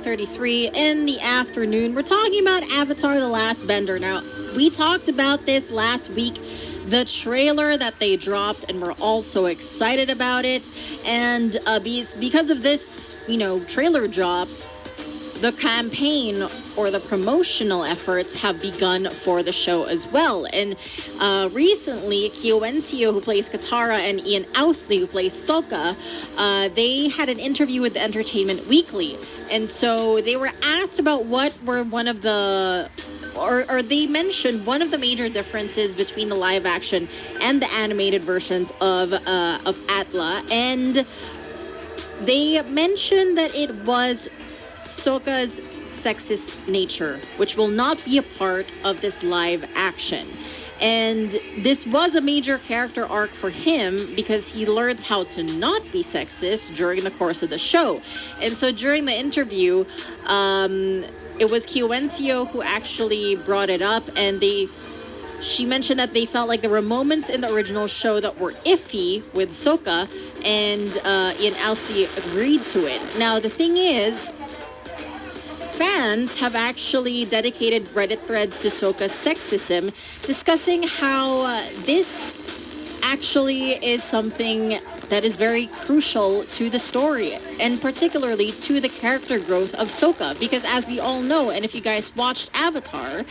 2:33 in the afternoon. We're talking about Avatar: The Last Bender. Now, we talked about this last week, the trailer that they dropped, and we're all so excited about it. And because of this, trailer drop, the campaign or the promotional efforts have begun for the show as well. And recently, Kyo-Wen-Seo, who plays Katara, and Ian Ousley, who plays Sokka, they had an interview with Entertainment Weekly. And so they were asked about what were one of the... Or they mentioned one of the major differences between the live action and the animated versions of Atla. And they mentioned that it was Sokka's sexist nature, which will not be a part of this live action. And this was a major character arc for him because he learns how to not be sexist during the course of the show. And so during the interview, it was Kyo-Wen-Seo who actually brought it up, and she mentioned that they felt like there were moments in the original show that were iffy with Sokka, and Ian Ousley agreed to it. Now, the thing is, fans have actually dedicated Reddit threads to Sokka's sexism, discussing how this actually is something that is very crucial to the story, and particularly to the character growth of Sokka. Because as we all know, and if you guys watched Avatar,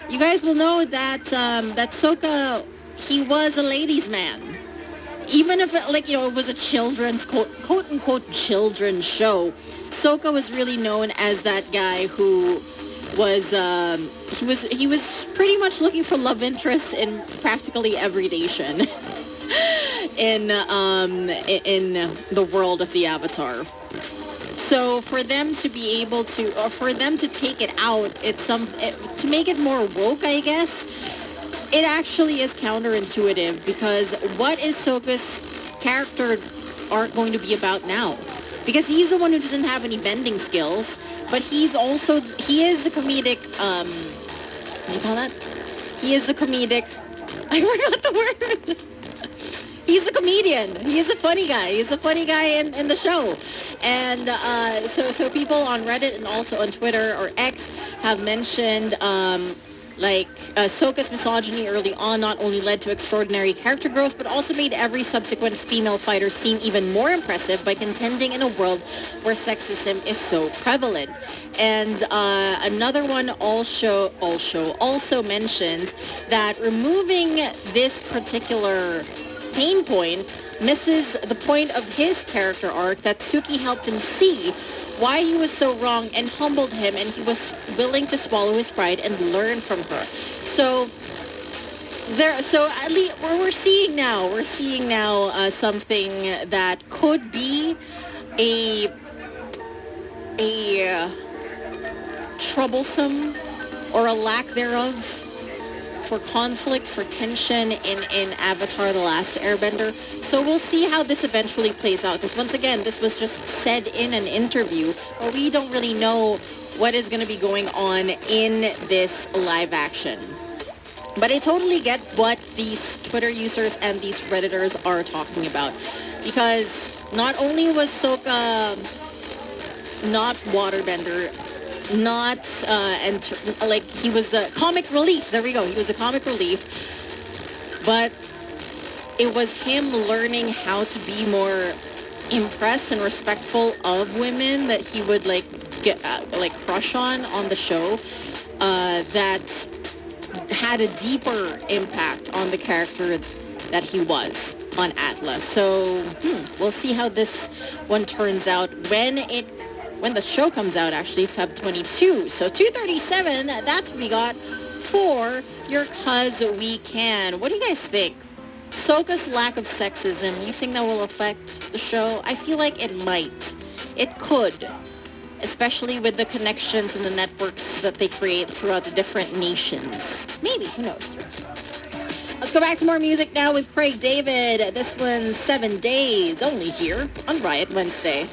you guys will know that that Sokka, he was a ladies' man. Even if it was a children's quote unquote children's show, Sokka was really known as that guy who was he was pretty much looking for love interests in practically every nation in the world of the Avatar. So for them to be able to, or for them to take it out, to make it more woke, I guess. It actually is counterintuitive, because what is Sokka's character arc going to be about now? Because he's the one who doesn't have any bending skills, but he is the comedic, what do you call that? He is the comedic, I forgot the word. He's a comedian. He is a funny guy. He's a funny guy in the show. And so people on Reddit and also on Twitter or X have mentioned Sokka's misogyny early on not only led to extraordinary character growth, but also made every subsequent female fighter seem even more impressive by contending in a world where sexism is so prevalent. And another one also mentions that removing this particular pain point misses the point of his character arc, that Suki helped him see why he was so wrong and humbled him, and he was willing to swallow his pride and learn from her. So at least we're seeing now something that could be a troublesome, or a lack thereof, for conflict, for tension in Avatar: The Last Airbender. So we'll see how this eventually plays out, because once again, this was just said in an interview, but we don't really know what is going to be going on in this live action. But I totally get what these Twitter users and these Redditors are talking about, because not only was Sokka not waterbender, he was the comic relief. There we go. He was a comic relief. But it was him learning how to be more impressed and respectful of women that he would crush on the show, that had a deeper impact on the character that he was on Atlas. So we'll see how this one turns out when the show comes out, actually, Feb 22. So 2:37, that's what we got for your Cuz We Can. What do you guys think? Sokka's lack of sexism, you think that will affect the show? I feel like it might. It could. Especially with the connections and the networks that they create throughout the different nations. Maybe, who knows? Let's go back to more music now with Craig David. This one's 7 Days, only here on Riot Wednesday.